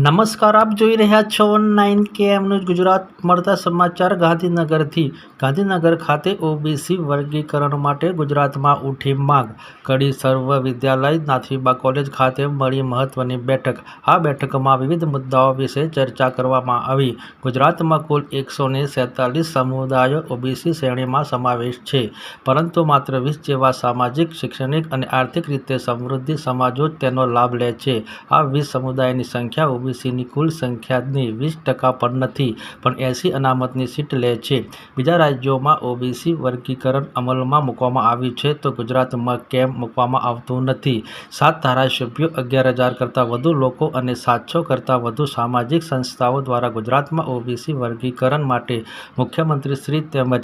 નમસ્કાર, આપ જોઈ રહ્યા છો 9 KM ન્યૂઝ ગુજરાત. મળતા સમાચાર ગાંધીનગરથી. ગાંધીનગર ખાતે ઓબીસી વર્ગીકરણ માટે ગુજરાતમાં ઉઠી માંગ. કડી સર્વ વિદ્યાલય નાથીબા કોલેજ ખાતે મળી મહત્વની બેઠક. આ બેઠકમાં વિવિધ મુદ્દાઓ વિશે ચર્ચા કરવામાં આવી. ગુજરાતમાં કુલ 147 સમુદાયો ઓબીસી શ્રેણીમાં સમાવેશ છે, પરંતુ માત્ર 20 જેવા સામાજિક, શૈક્ષણિક અને આર્થિક રીતે સમૃદ્ધ સમાજો જ તેનો લાભ લે છે. આ 20 સમુદાયની સંખ્યા ઓબીસીની કુલ સંખ્યાની 20% પણ નથી, પણ 80 અનામતની સીટ લે છે. બીજા રાજ્યોમાં ઓબીસી વર્ગીકરણ અમલમાં મૂકવામાં આવ્યું છે, તો ગુજરાતમાં કેમ મૂકવામાં આવતું નથી? 7 ધારાસભ્યો, 11,000 કરતાં વધુ લોકો અને 700 કરતાં વધુ સામાજિક સંસ્થાઓ દ્વારા ગુજરાતમાં ઓબીસી વર્ગીકરણ માટે મુખ્યમંત્રીશ્રી તેમજ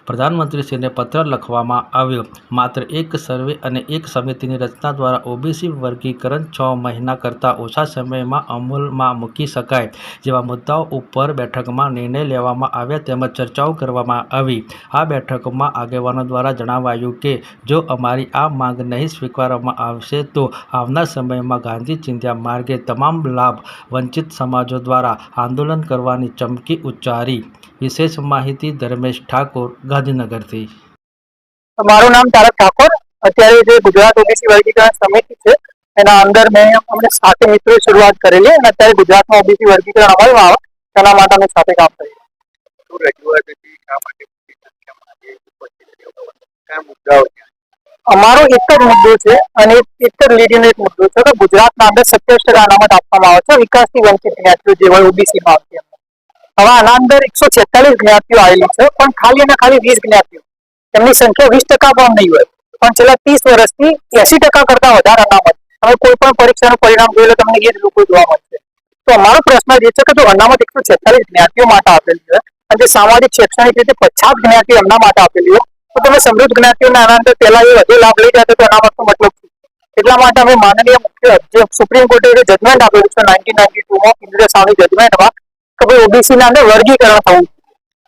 પ્રધાનમંત્રીશ્રીને પત્ર લખવામાં આવ્યો. માત્ર એક સર્વે અને એક સમિતિની રચના દ્વારા ઓબીસી વર્ગીકરણ 6 મહિના કરતાં ઓછા સમયમાં અમલમાં મૂકી શકાય જેવા મુદ્દાઓ ઉપર બેઠકમાં નિર્ણય લેવામાં આવ્યા તેમજ ચર્ચાઓ કરવામાં આવી. આ બેઠકમાં આગેવાનો દ્વારા જણાવાયું કે જો અમારી આ માંગ નહીં સ્વીકારવામાં આવશે તો આવનાર સમયમાં ગાંધી ચિંધ્યા માર્ગે તમામ લાભ વંચિત સમાજો દ્વારા આંદોલન કરવાની ચમકી ઉચ્ચારી. વિશેષ માહિતી ધર્મેશ ઠાકોર, ગાંધીનગરથી. મારું નામ તારક ઠાકોર. અત્યારે જે ગુજરાત ઓબીસી વર્ગીકરણ સમિતિ છે એના અંદર મેં અમને 7 મિત્રોએ શરૂઆત કરેલી અને અત્યારે ગુજરાતમાં ઓબીસી વર્ગીકરણ અમલમાં આવે તેના માટે અમે સાથે કામ કરીએ. અમારો એક જ મુદ્દો છે અને એક જ લીડીનો એક મુદ્દો છે કે ગુજરાતના અંદર 27% અનામત આપવામાં આવે છે વિકાસથી વંચિત જ્ઞાતિઓ જે હોય ઓબીસીમાં આવતી. હવે આના અંદર 146 જ્ઞાતિઓ આવેલી છે, પણ ખાલી અને ખાલી 20 જ્ઞાતિઓ, એમની સંખ્યા 20% પણ નહીં હોય, પણ છેલ્લા 30 વર્ષથી 80% કરતા વધારે અનામત. હવે કોઈ પણ પરીક્ષાનું પરિણામ જોઈ લો તમને એ જ લોકો જોવા મળશે. તો અમારો પ્રશ્ન જે છે કે જો અનામત 146 જ્ઞાતિઓ માટે આપેલી છે અને જે સામાજિક શૈક્ષણિક રીતે 50 જ્ઞાતિઓ એમના માટે આપેલી હોય, તો તમે સમૃદ્ધ જ્ઞાતિઓના આના અંદર પહેલા એ વધુ લાભ લઈ જતો તો અનામતનો મતલબ શું? એટલા માટે અમે માનનીય મુખ્ય જે સુપ્રીમ કોર્ટે જે જજમેન્ટ આપેલું છે 1992માં ઇન્દ્ર સાવની જજમેન્ટમાં કે ભાઈ ઓબીસીના અંદર વર્ગીકરણ થવું.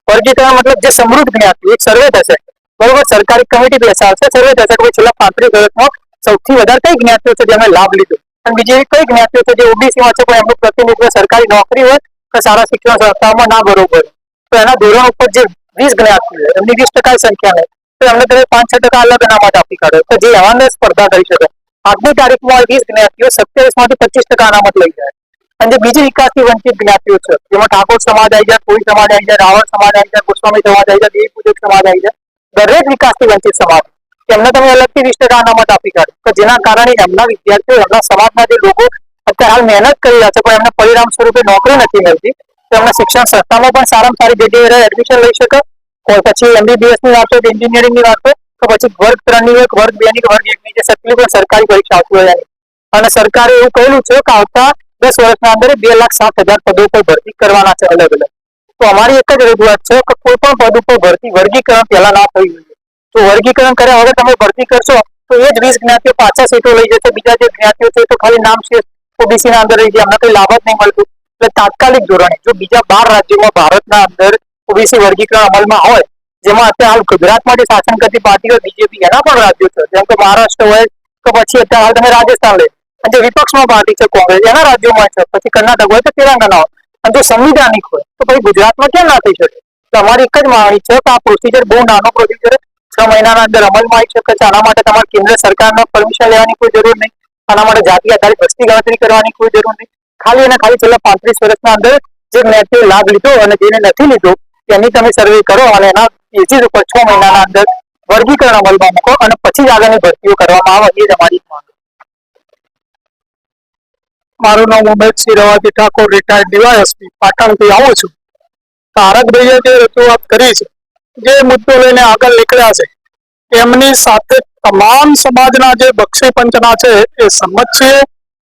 વર્ગીકરણ મતલબ જે સમૃદ્ધ જ્ઞાતિઓ એક સર્વે થશે, બરોબર, સરકારી કમિટી બેસાડશે, સર્વે થશે કે છેલ્લા 35 વર્ષમાં સૌથી વધારે કઈ જ્ઞાતિઓ છે જેમને લાભ લીધો અને બીજી એવી કઈ જ્ઞાતિઓ છે જે ઓબીસીમાં છે પણ એમનું પ્રતિનિધિત્વ સરકારી નોકરી હોય કે સારા શિક્ષણ સંસ્થાઓમાં ના બરોબર, તો એના ધોરણ ઉપર જે 20 જ્ઞાતિઓ એમની 20% સંખ્યા ને તો એમને તમે 5-6% અલગ અનામત આપી કાઢો તો જે એમાં સ્પર્ધા કરી શકે. આજની તારીખમાં 20 જ્ઞાતિઓ 27માંથી 25% અનામત લઈ જાય અને જે બીજી વિકાસથી વંચિત જ્ઞાતિઓ છે જેમાં ઠાકોર સમાજ આવી જાય, કોળી સમાજ આવી જાય, રાવળ સમાજ આવી જાય, ગોસ્વામી સમાજ આવી જાય, દેવી પૂજક સમાજ આવી જાય, દરેક વિકાસથી વંચિત સમાજ એમને તમે અલગથી 20% અનામત આપી કાઢો તો જેના કારણે એમના વિદ્યાર્થીઓ, એમના સમાજના જે લોકો અત્યારે હાલ મહેનત કરી રહ્યા છે પણ એમને પરિણામ સ્વરૂપે નોકરી નથી મળતી, તો એમને શિક્ષણ સંસ્થામાં પણ સારામાં સારી જગ્યાએ એડમિશન લઈ શકે. પછી MBBS ની વાત હોય, એન્જિનિયરિંગ ની વાત હોય, તો પછી વર્ગ 3 ની વર્ગ 2 ની વર્ગ 1 ની જે સક્રિય પણ સરકારી પરીક્ષા આવતી હોય અને સરકારે એવું કહેલું છે કે આવતા 10 વર્ષના અંદર 2,07,000 પદો પર ભરતી કરવાના છે અલગ અલગ. તો અમારી એક જ રજૂઆત છે કે કોઈ પણ પદ ઉપર ભરતી વર્ગીકરણ પહેલા ના થયું જોઈએ. તો વર્ગીકરણ કર્યા વગર તમે ભરતી કરશો તો એ જ 20 જ્ઞાતિઓ પાછા સીટો લઈ જશે, બીજા જે જ્ઞાતિઓ છે તો ખાલી નામ છે ઓબીસી ના અંદર રહી જાય, અમને કઈ લાભ જ નહીં મળતું. એટલે તાત્કાલિક ધોરણે જો બીજા 12 રાજ્યોમાં ભારતના અંદર ઓબીસી વર્ગીકરણ અમલમાં હોય, જેમાં અત્યારે હાલ ગુજરાત માટે શાસન કરતી પાર્ટીઓ બીજેપી એના પણ રાજ્યો છે જેમ કે મહારાષ્ટ્ર હોય કે પછી અત્યારે હાલ તમે રાજસ્થાન લે અને જે વિપક્ષમાં પાર્ટી છે કોંગ્રેસ એના રાજ્યોમાં છે, પછી કર્ણાટક હોય તો તેલંગાના હોય અને જો સંવિધાનિક હોય તો પછી ગુજરાતમાં કેમ ના થઈ શકે? તો અમારી એક જ માંગણી છે કે આ પ્રોસિજર બહુ નાનો પ્રોસિજર 6 મહિનાના અંદર અમલમાં આવી શકે છે. આના માટે તમારે કેન્દ્ર સરકારનો પરમિશન લેવાની કોઈ જરૂર નહીં, આના માટે જાતિ આધારિત વસ્તી ગણતરી કરવાની કોઈ જરૂર નહીં. ખાલી અને ખાલી છેલ્લા 35 વર્ષના અંદર જે જ્ઞાતિએ લાભ લીધો અને જેને નથી લીધો એની તમે સર્વે કરો અને એના બેઝિસ ઉપર 6 મહિનાના અંદર વર્ગીકરણ અમલમાં મૂકો અને પછી જ આગળની ભરતીઓ કરવામાં આવે, એ જ અમારી માંગ. મારું નામ ઉમેશસિંહ રવાજી ઠાકોર, રિટાયર્ડ ડીવાયએસપી, પાટણથી આવું છું. તારકભાઈએ જે રજૂઆત કરી છે, જે મુદ્દો લઈને આગળ નીકળ્યા છે એમની સાથે તમામ સમાજના જે બક્ષી પંચના છે એ સંમત છે.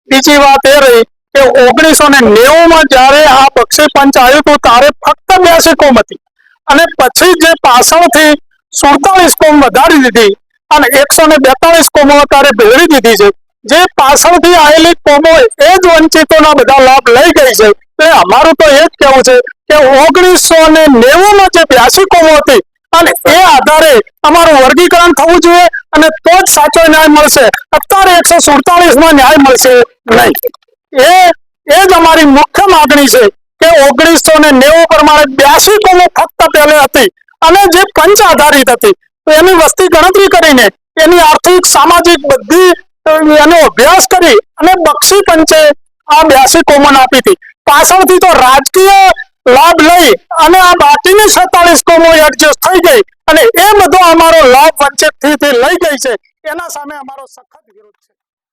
બીજી વાત એ રહી કે 1990માં જયારે આ બક્ષી પંચ આવ્યું હતું ત્યારે ફક્ત 82 કોમ હતી અને પછી જે પાછળથી 47 કોમ વધારી દીધી અને 142 કોમો અત્યારે ભેળવી દીધી છે. જે પાછળથી આવેલી કોમો એ જ વંચિતોના બધા લાભ લઈ ગઈ છે. તો અમારું તો એ જ કહેવું છે કે 1990માં જે 82 કોમો હતી અને એ આધારે અમારું વર્ગીકરણ થવું જોઈએ અને તો જ સાચો ન્યાય મળશે. અત્યારે 147માં ન્યાય મળશે નહીં. એ એ જ અમારી મુખ્ય માગણી છે કે 1990 પ્રમાણે 82 કોમો ફક્ત પહેલે હતી અને જે પંચ આધારિત હતી, તો એની વસ્તી ગણતરી કરીને એની આર્થિક સામાજિક બધી એનો અભ્યાસ કરી અને બક્ષી પંચે આ 82 કોમન આપી હતી. પાછળથી તો રાજકીય લાભ લઈ અને આ બાકીની 47 કોમો એડજસ્ટ થઈ ગઈ અને એ બધો અમારો લાભ વંચિતથી લઈ ગઈ છે. એના સામે અમારો સખત વિરોધ છે.